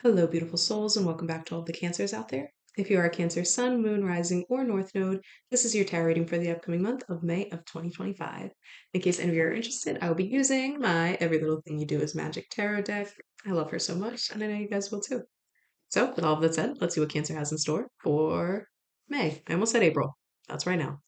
Hello, beautiful souls, and welcome back to all the Cancers out there. If you are a Cancer Sun, Moon, Rising, or North Node, this is your tarot reading for the upcoming month of May of 2025. In case any of you are interested, I will be using my Every Little Thing You Do is Magic tarot deck. I love her so much, and I know you guys will too. So, with all of that said, let's see what Cancer has in store for May. I almost said April. That's right now.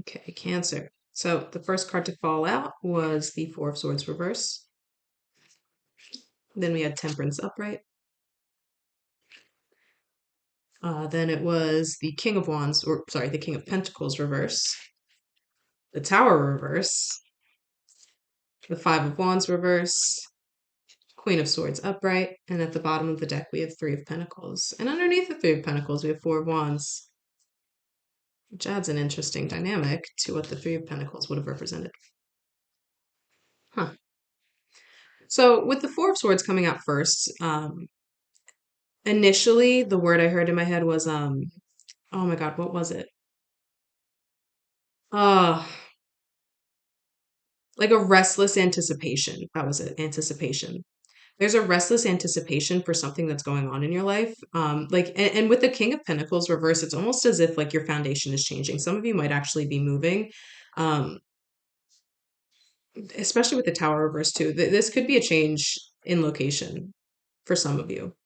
Okay, Cancer. So, the first card to fall out was the Four of Swords reverse. Then we had Temperance upright. Then it was the King of Wands, or sorry, the King of Pentacles reverse, the Tower reverse, the Five of Wands reverse, Queen of Swords upright, and at the bottom of the deck we have Three of Pentacles. And underneath the Three of Pentacles we have Four of Wands, which adds an interesting dynamic to what the Three of Pentacles would have represented. Huh. So with the Four of Swords coming out first, initially the word I heard in my head was oh my god, what was it? Uh like a restless anticipation. That was it, anticipation. There's a restless anticipation for something that's going on in your life. And with the King of Pentacles reverse, it's almost as if like your foundation is changing. Some of you might actually be moving, um, especially with the Tower reverse too. This could be a change in location for some of you.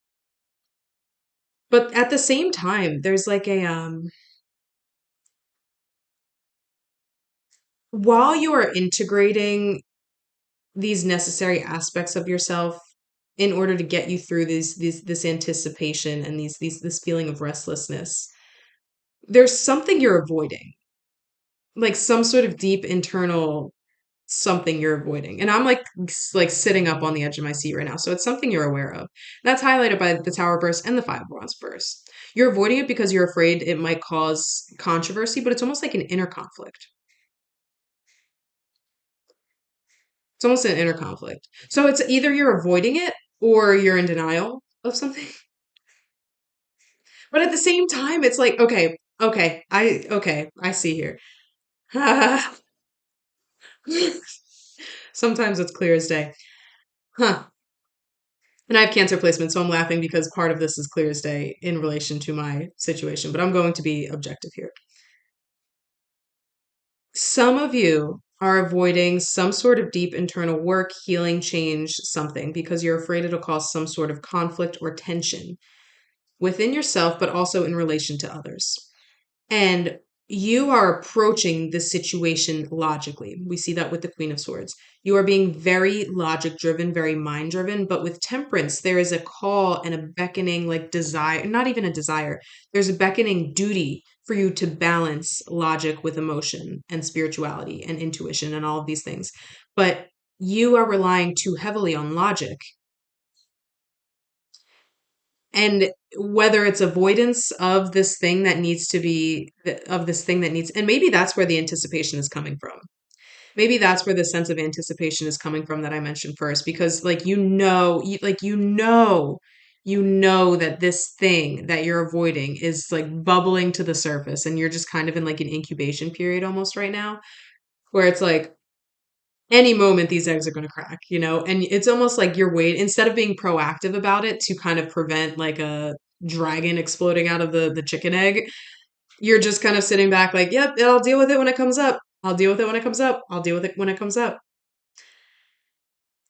But at the same time, there's like while you are integrating these necessary aspects of yourself in order to get you through this anticipation and this feeling of restlessness, there's something you're avoiding, like some sort of deep internal something you're avoiding. And I'm like sitting up on the edge of my seat right now. So it's something you're aware of. That's highlighted by the Tower burst and the Five of Wands burst. You're avoiding it because you're afraid it might cause controversy, but it's almost like an inner conflict. It's almost an inner conflict. So it's either you're avoiding it or you're in denial of something. But at the same time, it's like, okay, I see here. Sometimes it's clear as day. Huh. And I have Cancer placement, so I'm laughing because part of this is clear as day in relation to my situation, but I'm going to be objective here. Some of you are avoiding some sort of deep internal work, healing, change, something, because you're afraid it'll cause some sort of conflict or tension within yourself, but also in relation to others. And you are approaching the situation logically. We see that with the Queen of Swords. You are being very logic driven, very mind driven. But with Temperance, there is a call and a beckoning, like desire, not even a desire. There's a beckoning duty for you to balance logic with emotion and spirituality and intuition and all of these things. But you are relying too heavily on logic, and whether it's avoidance of this thing that needs to be of this thing that needs, and maybe that's where the anticipation is coming from. Maybe that's where the sense of anticipation is coming from that I mentioned first, because like you know that this thing that you're avoiding is like bubbling to the surface, and you're just kind of in like an incubation period almost right now, where it's like any moment these eggs are going to crack, and it's almost like you're waiting instead of being proactive about it to kind of prevent like a dragon exploding out of the chicken egg. You're just kind of sitting back like, yep, I'll deal with it when it comes up. I'll deal with it when it comes up. I'll deal with it when it comes up.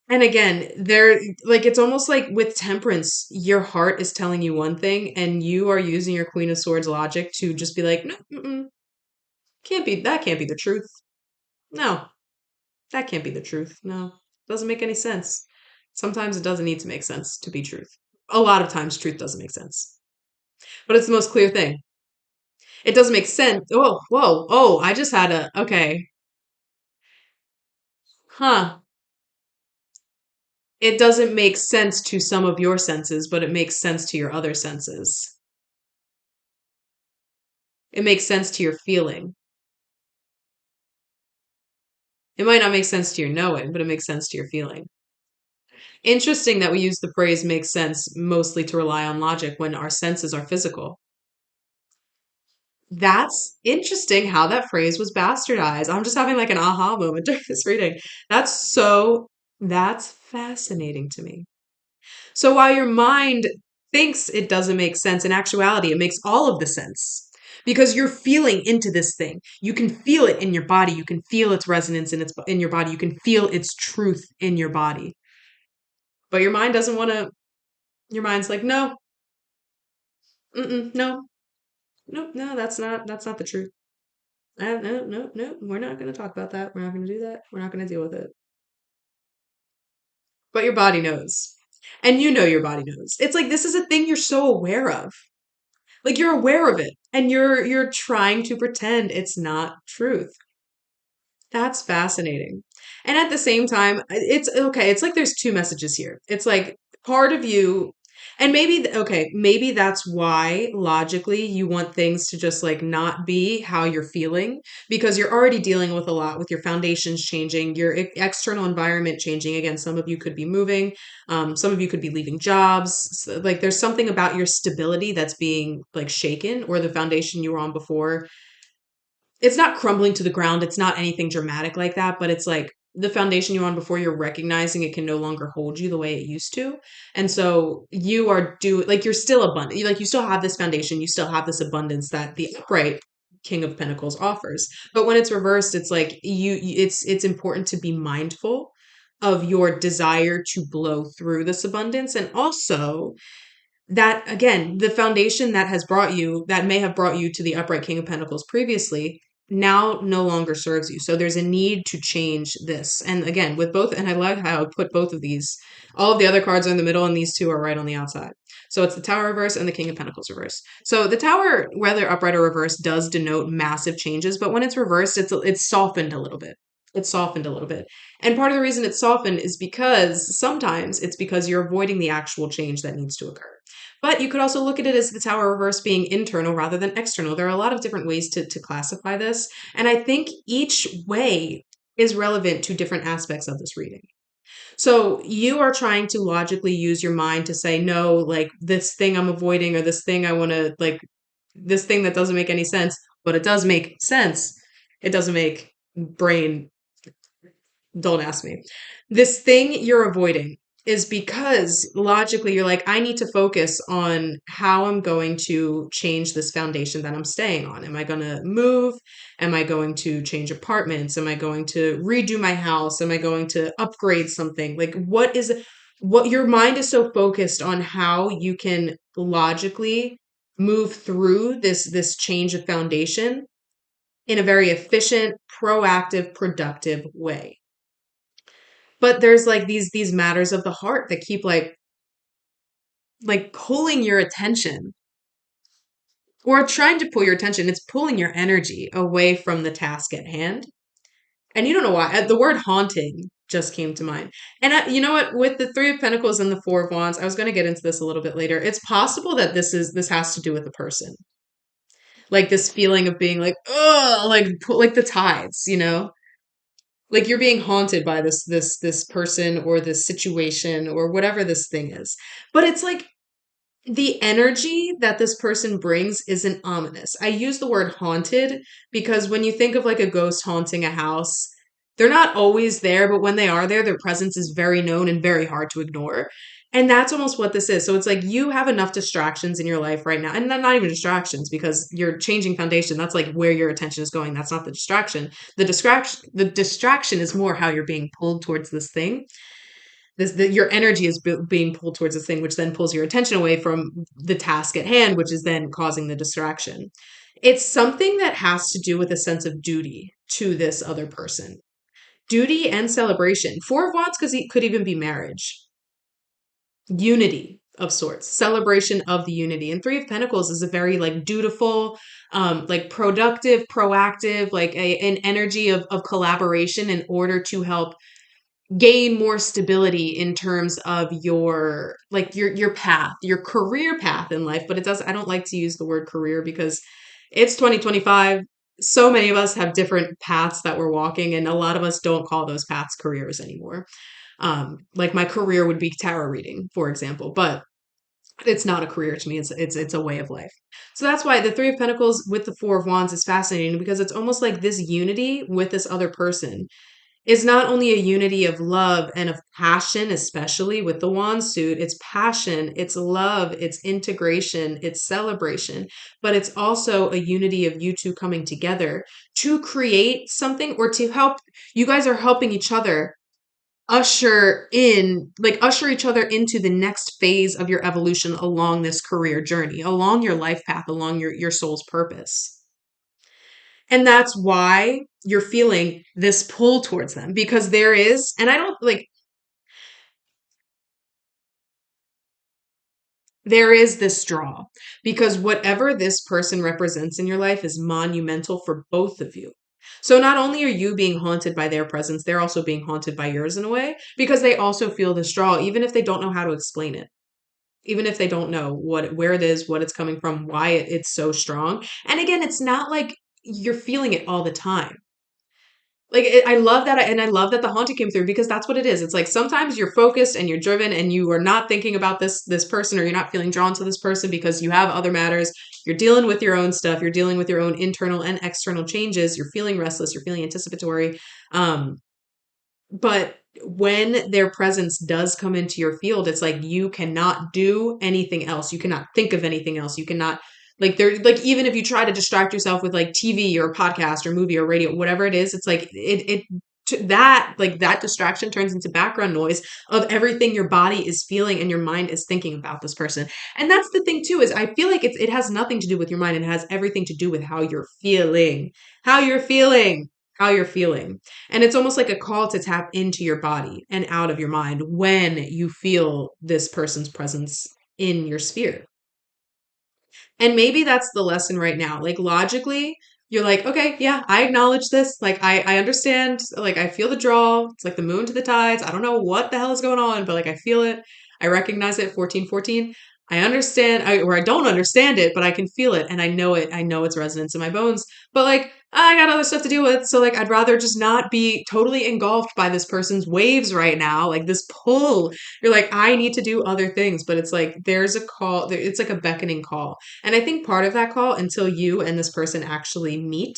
And again, there, like, it's almost like with Temperance, your heart is telling you one thing, and you are using your Queen of Swords logic to just be like, no, that can't be the truth. No, that can't be the truth. No, doesn't make any sense. Sometimes it doesn't need to make sense to be truth. A lot of times, truth doesn't make sense, but it's the most clear thing. It doesn't make sense. Oh, whoa, oh, I just had okay, huh. It doesn't make sense to some of your senses, but it makes sense to your other senses. It makes sense to your feeling. It might not make sense to your knowing, but it makes sense to your feeling. Interesting that we use the phrase makes sense mostly to rely on logic when our senses are physical. That's interesting how that phrase was bastardized. I'm just having like an aha moment during this reading. That's so, that's fascinating to me. So while your mind thinks it doesn't make sense, in actuality, it makes all of the sense because you're feeling into this thing. You can feel it in your body. You can feel its resonance in your body. You can feel its truth in your body. But your mind doesn't want to. Your mind's like, no, no, no. That's not the truth. No, no, no. We're not going to talk about that. We're not going to do that. We're not going to deal with it. But your body knows. And you know your body knows. It's like this is a thing you're so aware of. Like you're aware of it and you're trying to pretend it's not truth. That's fascinating. And at the same time, it's okay. It's like there's two messages here. It's like part of you, and maybe, okay, maybe that's why logically you want things to just like not be how you're feeling because you're already dealing with a lot with your foundations changing, your external environment changing. Again, some of you could be moving, some of you could be leaving jobs. Like there's something about your stability that's being like shaken or the foundation you were on before it's not crumbling to the ground. It's not anything dramatic like that, but it's like the foundation you're on before you're recognizing it can no longer hold you the way it used to. And so you are like you're still abundant. Like you still have this foundation, you still have this abundance that the upright King of Pentacles offers. But when it's reversed, it's like it's important to be mindful of your desire to blow through this abundance and also that again, the foundation that has brought you, that may have brought you to the upright King of Pentacles previously, now no longer serves you. So there's a need to change this. And again, with both, and I like how I put both of these, all of the other cards are in the middle and these two are right on the outside. So it's the Tower reverse and the King of Pentacles reverse. So the Tower, whether upright or reverse, does denote massive changes, but when it's reversed, it's softened a little bit. It's softened a little bit. And part of the reason it's softened is because sometimes it's because you're avoiding the actual change that needs to occur. But you could also look at it as the tower reverse being internal rather than external. There are a lot of different ways to classify this. And I think each way is relevant to different aspects of this reading. So you are trying to logically use your mind to say, no, like this thing I'm avoiding or this thing I want to, like this thing that doesn't make any sense, but it does make sense. It doesn't make brain don't ask me. This thing you're avoiding is because logically you're like, I need to focus on how I'm going to change this foundation that I'm staying on. Am I going to move? Am I going to change apartments? Am I going to redo my house? Am I going to upgrade something? Like, what your mind is so focused on how you can logically move through this change of foundation in a very efficient, proactive, productive way. But there's like these matters of the heart that keep like pulling your attention or trying to pull your attention. It's pulling your energy away from the task at hand. And you don't know why. The word haunting just came to mind. And you know what? With the Three of Pentacles and the Four of Wands, I was going to get into this a little bit later. It's possible that this has to do with the person. Like this feeling of being like, oh, like the tides, you know? Like you're being haunted by this person or this situation or whatever this thing is. But it's like the energy that this person brings isn't ominous. I use the word haunted because when you think of like a ghost haunting a house, they're not always there, but when they are there, their presence is very known and very hard to ignore. And that's almost what this is. So it's like you have enough distractions in your life right now, and not even distractions because you're changing foundation. That's like where your attention is going. That's not the distraction. The distraction is more how you're being pulled towards this thing your energy is being pulled towards this thing, which then pulls your attention away from the task at hand, which is then causing the distraction. It's something that has to do with a sense of duty to this other person. Duty and celebration. Four of Wands could even be marriage. Unity of sorts, celebration of the unity. And Three of Pentacles is a very like dutiful, like productive, proactive, like an energy of collaboration in order to help gain more stability in terms of your like your path, your career path in life. But I don't like to use the word career because it's 2025. So many of us have different paths that we're walking, and a lot of us don't call those paths careers anymore. Like my career would be tarot reading, for example. But It's not a career to me. It's a way of life. So that's why the Three of Pentacles with the Four of Wands is fascinating because it's almost like this unity with this other person is not only a unity of love and of passion, especially with the wand suit, it's passion, it's love, it's integration, it's celebration, but it's also a unity of you two coming together to create something or to help. You guys are helping each other usher each other into the next phase of your evolution along this career journey, along your life path, along your soul's purpose. And that's why you're feeling this pull towards them because there is, and I don't like, there is this draw because whatever this person represents in your life is monumental for both of you. So not only are you being haunted by their presence, they're also being haunted by yours in a way because they also feel this draw, even if they don't know how to explain it. Even if they don't know where it is, what it's coming from, why it's so strong. And again, it's not like you're feeling it all the time. Like I love that, and I love that the haunting came through because that's what it is. It's like sometimes you're focused and you're driven, and you are not thinking about this person, or you're not feeling drawn to this person because you have other matters. You're dealing with your own stuff. You're dealing with your own internal and external changes. You're feeling restless. You're feeling anticipatory. Um, but when their presence does come into your field, it's like you cannot do anything else. You cannot think of anything else. You cannot like there like even if you try to distract yourself with like TV or podcast or movie or radio, whatever it is, it's like that like that distraction turns into background noise of everything your body is feeling and your mind is thinking about this person. And that's the thing too, is I feel like it has nothing to do with your mind. It has everything to do with how you're feeling. How you're feeling. How you're feeling. And it's almost like a call to tap into your body and out of your mind when you feel this person's presence in your sphere. And maybe that's the lesson right now. Like logically, you're like, okay, yeah, I acknowledge this. Like I understand, like I feel the draw. It's like the moon to the tides. I don't know what the hell is going on, but like I feel it. I recognize it, 1414. I understand, or I don't understand it, but I can feel it and I know it. I know its resonance in my bones. But like I got other stuff to deal with. So like I'd rather just not be totally engulfed by this person's waves right now, like this pull. You're like, I need to do other things, but it's like there's a call, it's like a beckoning call. And I think part of that call, until you and this person actually meet,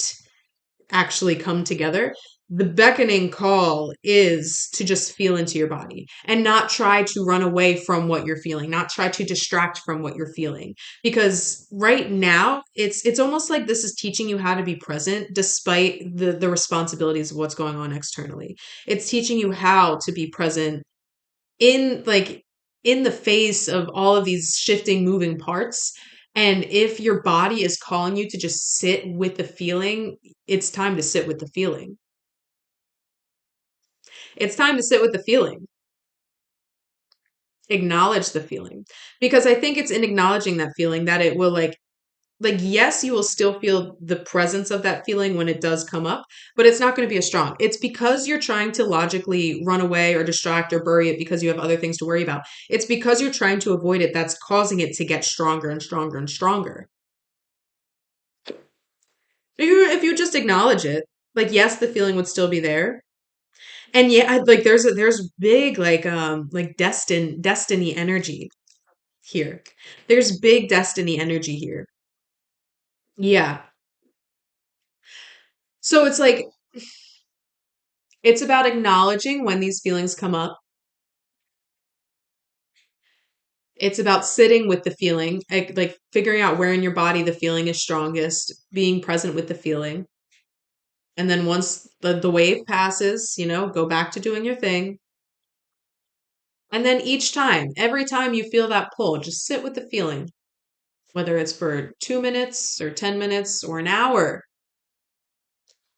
actually come together, the beckoning call is to just feel into your body and not try to run away from what you're feeling, not try to distract from what you're feeling. Because right now, it's almost like this is teaching you how to be present despite the responsibilities of what's going on externally. It's teaching you how to be present in like in the face of all of these shifting moving parts. And if your body is calling you to just sit with the feeling, it's time to sit with the feeling. It's time to sit with the feeling. Acknowledge the feeling, because I think it's in acknowledging that feeling that it will like yes, you will still feel the presence of that feeling when it does come up, but it's not going to be as strong. It's because you're trying to logically run away or distract or bury it because you have other things to worry about. It's because you're trying to avoid it that's causing it to get stronger and stronger and stronger. If you just acknowledge it, like yes, the feeling would still be there. And yeah, like there's big like destiny energy here. There's big destiny energy here. Yeah. So it's like it's about acknowledging when these feelings come up. It's about sitting with the feeling, like figuring out where in your body the feeling is strongest, being present with the feeling. And then once the wave passes, go back to doing your thing. And then each time, every time you feel that pull, just sit with the feeling, whether it's for 2 minutes or 10 minutes or an hour.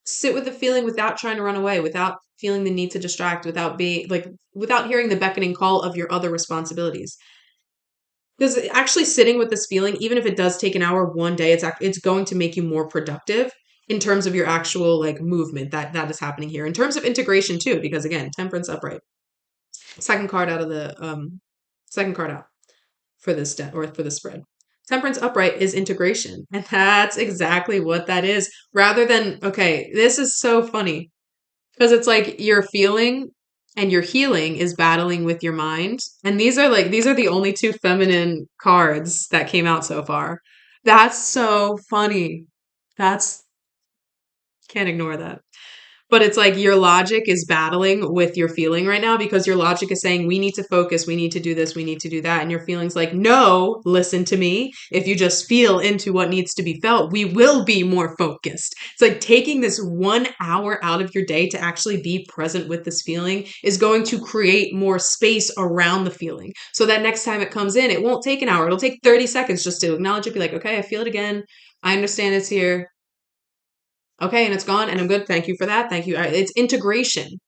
Sit with the feeling without trying to run away, without feeling the need to distract, without being like, without hearing the beckoning call of your other responsibilities. Because actually sitting with this feeling, even if it does take an hour one day, it's going to make you more productive in terms of your actual like movement that is happening here. In terms of integration too, because again, temperance upright. Second card out of the second card out for this or for the spread. Temperance upright is integration. And that's exactly what that is. Rather than, okay, this is so funny because it's like you're feeling and your healing is battling with your mind. And these are the only two feminine cards that came out so far. That's so funny. That's Can't ignore that. But it's like your logic is battling with your feeling right now because your logic is saying, we need to focus, we need to do this, we need to do that. And your feeling's like, no, listen to me. If you just feel into what needs to be felt, we will be more focused. It's like taking this 1 hour out of your day to actually be present with this feeling is going to create more space around the feeling. So that next time it comes in, it won't take an hour. It'll take 30 seconds just to acknowledge it, be like, okay, I feel it again. I understand it's here. Okay, and it's gone, and I'm good. Thank you for that. Thank you. It's integration.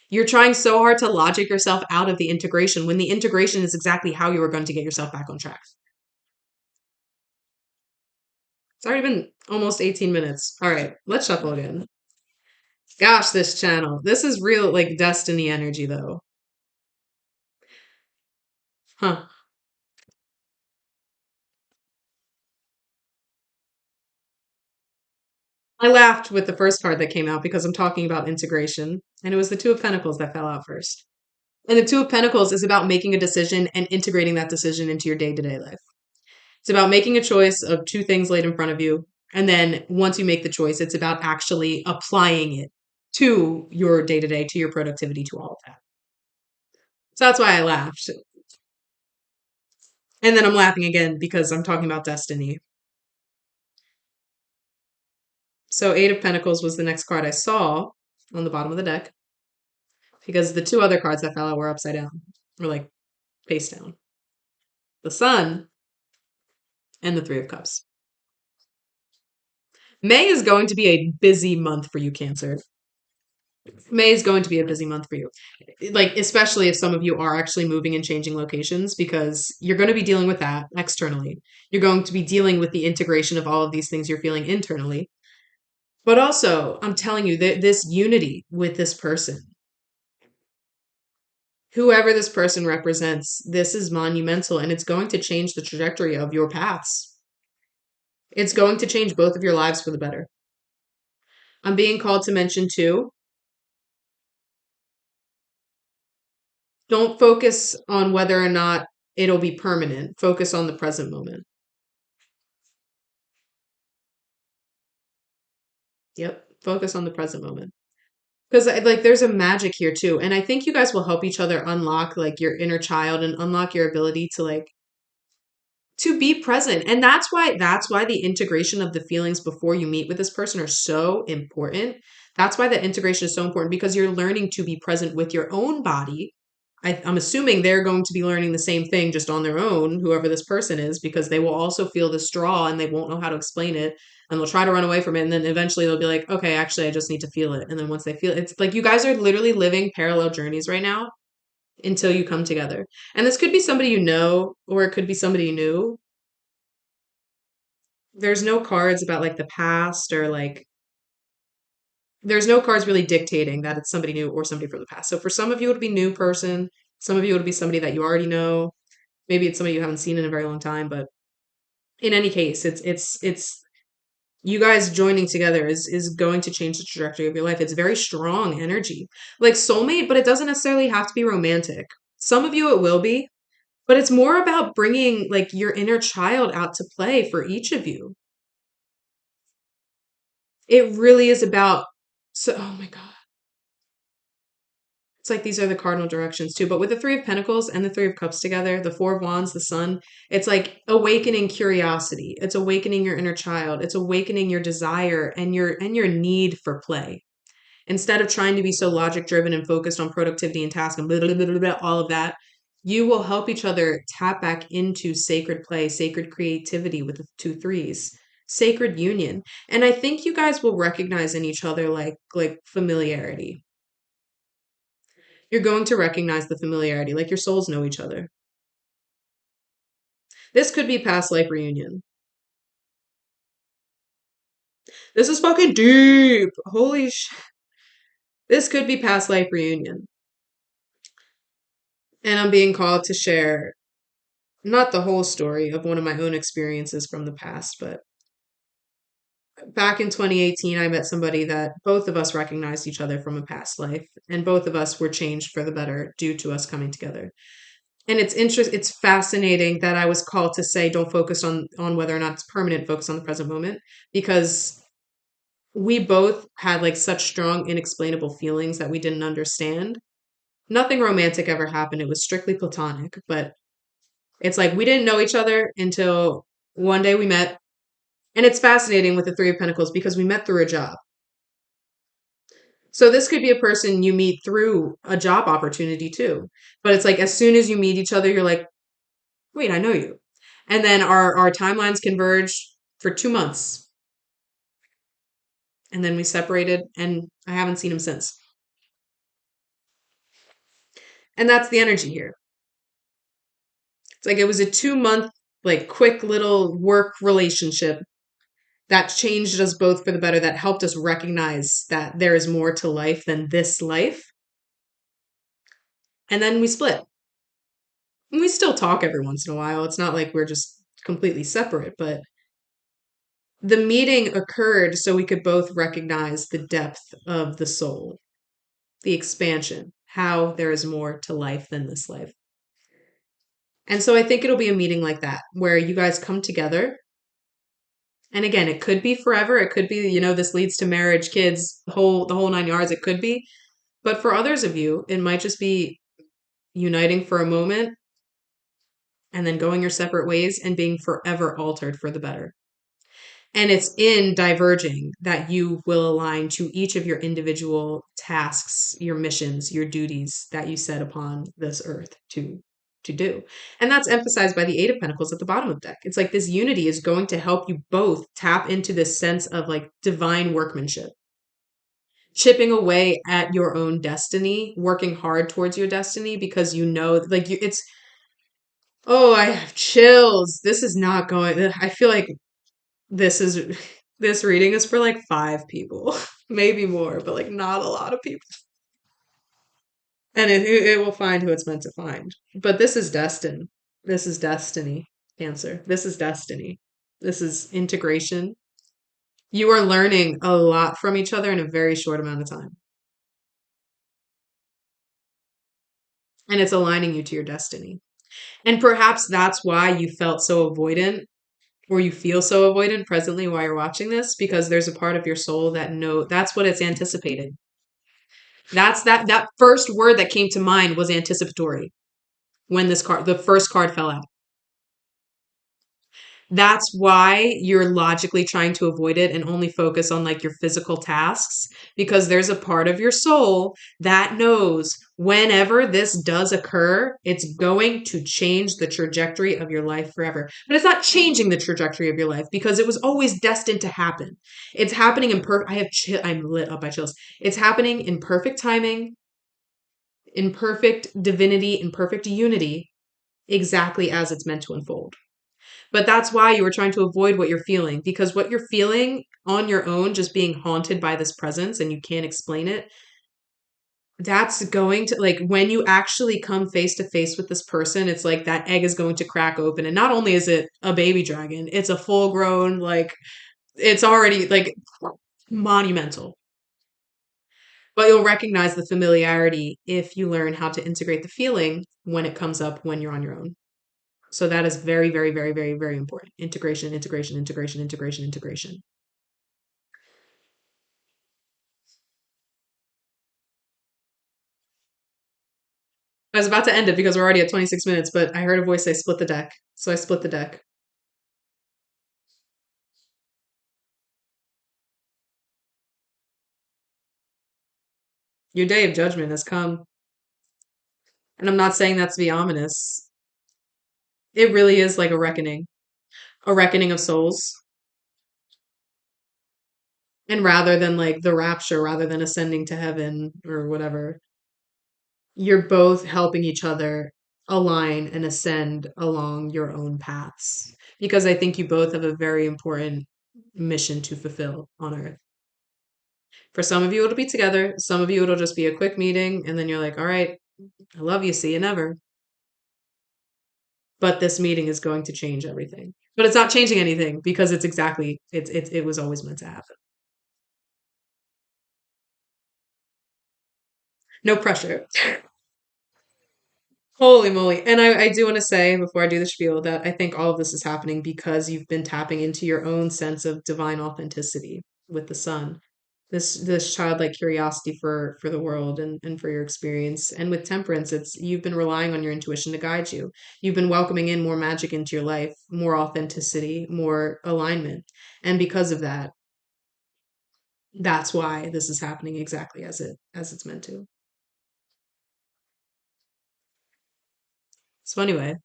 You're trying so hard to logic yourself out of the integration when the integration is exactly how you are going to get yourself back on track. It's already been almost 18 minutes. All right, let's shuffle again. Gosh, this channel. This is real, like, destiny energy, though. Huh. I laughed with the first card that came out because I'm talking about integration, and it was the Two of Pentacles that fell out first. And the Two of Pentacles is about making a decision and integrating that decision into your day to day life. It's about making a choice of two things laid in front of you. And then once you make the choice, it's about actually applying it to your day to day, to your productivity, to all of that. So that's why I laughed. And then I'm laughing again because I'm talking about destiny. So, Eight of Pentacles was the next card I saw on the bottom of the deck because the two other cards that fell out were upside down, or like face down: the Sun and the Three of Cups. May is going to be a busy month for you, Cancer. May is going to be a busy month for you. Like, especially if some of you are actually moving and changing locations, because you're going to be dealing with that externally. You're going to be dealing with the integration of all of these things you're feeling internally. But also, I'm telling you that this unity with this person, whoever this person represents, this is monumental and it's going to change the trajectory of your paths. It's going to change both of your lives for the better. I'm being called to mention too, don't focus on whether or not it'll be permanent. Focus on the present moment. Yep. Focus on the present moment. Because like there's a magic here too. And I think you guys will help each other unlock like your inner child and unlock your ability to like to be present. And that's why the integration of the feelings before you meet with this person are so important. That's why the integration is so important because you're learning to be present with your own body. I'm assuming they're going to be learning the same thing just on their own, whoever this person is, because they will also feel the straw and they won't know how to explain it and they'll try to run away from it. And then eventually they'll be like, okay, actually, I just need to feel it. And then once they feel it, it's like you guys are literally living parallel journeys right now until you come together. And this could be somebody you know, or it could be somebody new. There's no cards about like the past or like there's no cards really dictating that it's somebody new or somebody from the past. So for some of you it'll be new person, some of you it'll be somebody that you already know. Maybe it's somebody you haven't seen in a very long time, but in any case, it's you guys joining together is going to change the trajectory of your life. It's very strong energy. Like soulmate, but it doesn't necessarily have to be romantic. Some of you it will be, but it's more about bringing like your inner child out to play for each of you. It really is about oh my god. It's like these are the cardinal directions too. But with the Three of Pentacles and the Three of Cups together, the Four of Wands, the Sun, it's like awakening curiosity. It's awakening your inner child. It's awakening your desire and your need for play. Instead of trying to be so logic driven and focused on productivity and task and blah, blah, blah, blah, blah, all of that, you will help each other tap back into sacred play, sacred creativity with the two threes, sacred union. And I think you guys will recognize in each other like familiarity. You're going to recognize the familiarity, like your souls know each other. This could be past life reunion. This is fucking deep. Holy shit. This could be past life reunion. And I'm being called to share not the whole story of one of my own experiences from the past, but back in 2018, I met somebody that both of us recognized each other from a past life, and both of us were changed for the better due to us coming together. And it's fascinating that I was called to say don't focus on whether or not it's permanent, focus on the present moment, because we both had like such strong inexplainable feelings that we didn't understand. Nothing romantic ever happened. It was strictly platonic, but it's like we didn't know each other until one day we met. And it's fascinating with the Three of Pentacles because we met through a job. So this could be a person you meet through a job opportunity too. But it's like as soon as you meet each other, you're like, wait, I know you. And then our timelines converged for 2 months. And then we separated and I haven't seen him since. And that's the energy here. It's like it was a 2 month, like quick little work relationship that changed us both for the better, that helped us recognize that there is more to life than this life. And then we split. And we still talk every once in a while. It's not like we're just completely separate, but the meeting occurred so we could both recognize the depth of the soul, the expansion, how there is more to life than this life. And so I think it'll be a meeting like that where you guys come together. And again, it could be forever. It could be, this leads to marriage, kids, the whole 9 yards. It could be. But for others of you, it might just be uniting for a moment and then going your separate ways and being forever altered for the better. And it's in diverging that you will align to each of your individual tasks, your missions, your duties that you set upon this earth to do. And that's emphasized by the Eight of Pentacles at the bottom of the deck. It's like this unity is going to help you both tap into this sense of like divine workmanship, chipping away at your own destiny, working hard towards your destiny because like it's oh, I have chills. This is not going. I feel like this is this reading is for like 5 people, maybe more, but like not a lot of people. And it will find who it's meant to find. But this is destined. This is destiny, Cancer. This is destiny. This is integration. You are learning a lot from each other in a very short amount of time. And it's aligning you to your destiny. And perhaps that's why you felt so avoidant or you feel so avoidant presently while you're watching this, because there's a part of your soul that that's what it's anticipated. That first word that came to mind was anticipatory when the first card fell out. That's why you're logically trying to avoid it and only focus on like your physical tasks, because there's a part of your soul that knows whenever this does occur, it's going to change the trajectory of your life forever. But it's not changing the trajectory of your life because it was always destined to happen. It's happening in I'm lit up by chills. It's happening in perfect timing, in perfect divinity, in perfect unity, exactly as it's meant to unfold. But that's why you were trying to avoid what you're feeling, because what you're feeling on your own, just being haunted by this presence and you can't explain it, that's going to, like, when you actually come face to face with this person, it's like that egg is going to crack open. And not only is it a baby dragon, it's a full grown, like, it's already like monumental. But you'll recognize the familiarity if you learn how to integrate the feeling when it comes up when you're on your own. So that is very, very, very, very, very important. Integration, integration, integration, integration, integration. I was about to end it because we're already at 26 minutes, but I heard a voice say split the deck. So I split the deck. Your day of judgment has come. And I'm not saying that to be ominous. It really is like a reckoning of souls. And rather than like the rapture, rather than ascending to heaven or whatever, you're both helping each other align and ascend along your own paths. Because I think you both have a very important mission to fulfill on Earth. For some of you, it'll be together. Some of you, it'll just be a quick meeting. And then you're like, all right, I love you. See you never. but this meeting is going to change everything. But it's not changing anything because it was always meant to happen. No pressure. Holy moly. And I do want to say before I do the spiel that I think all of this is happening because you've been tapping into your own sense of divine authenticity with the sun. This childlike curiosity for the world and for your experience. And with temperance, it's you've been relying on your intuition to guide you. You've been welcoming in more magic into your life, more authenticity, more alignment. And because of that, that's why this is happening exactly as it's meant to. So anyway,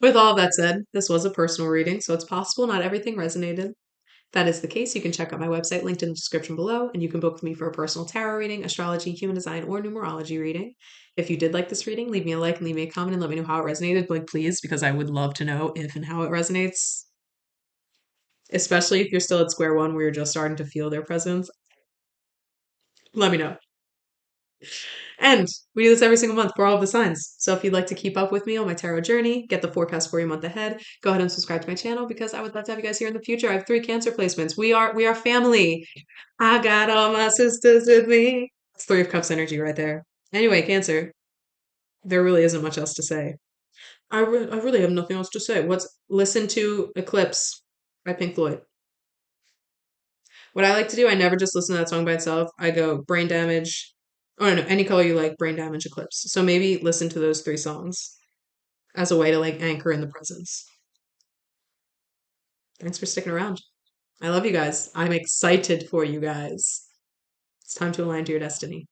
with all that said, this was a personal reading, so it's possible not everything resonated. If that is the case, you can check out my website linked in the description below, and you can book with me for a personal tarot reading, astrology, human design, or numerology reading. If you did like this reading, leave me a like and leave me a comment and let me know how it resonated. Like, please, because I would love to know if and how it resonates, especially if you're still at square one where you're just starting to feel their presence. Let me know. And we do this every single month for all of the signs. So if you'd like to keep up with me on my tarot journey, get the forecast for your month ahead, go ahead and subscribe to my channel because I would love to have you guys here in the future. I have 3 Cancer placements. We are family. I got all my sisters with me. It's 3 of Cups energy right there. Anyway, Cancer, there really isn't much else to say. I really have nothing else to say. What's listen to Eclipse by Pink Floyd. What I like to do, I never just listen to that song by itself. I go brain damage. Oh no, any color you like, brain damage, eclipse. So maybe listen to those 3 songs as a way to like anchor in the presence. Thanks for sticking around. I love you guys. I'm excited for you guys. It's time to align to your destiny.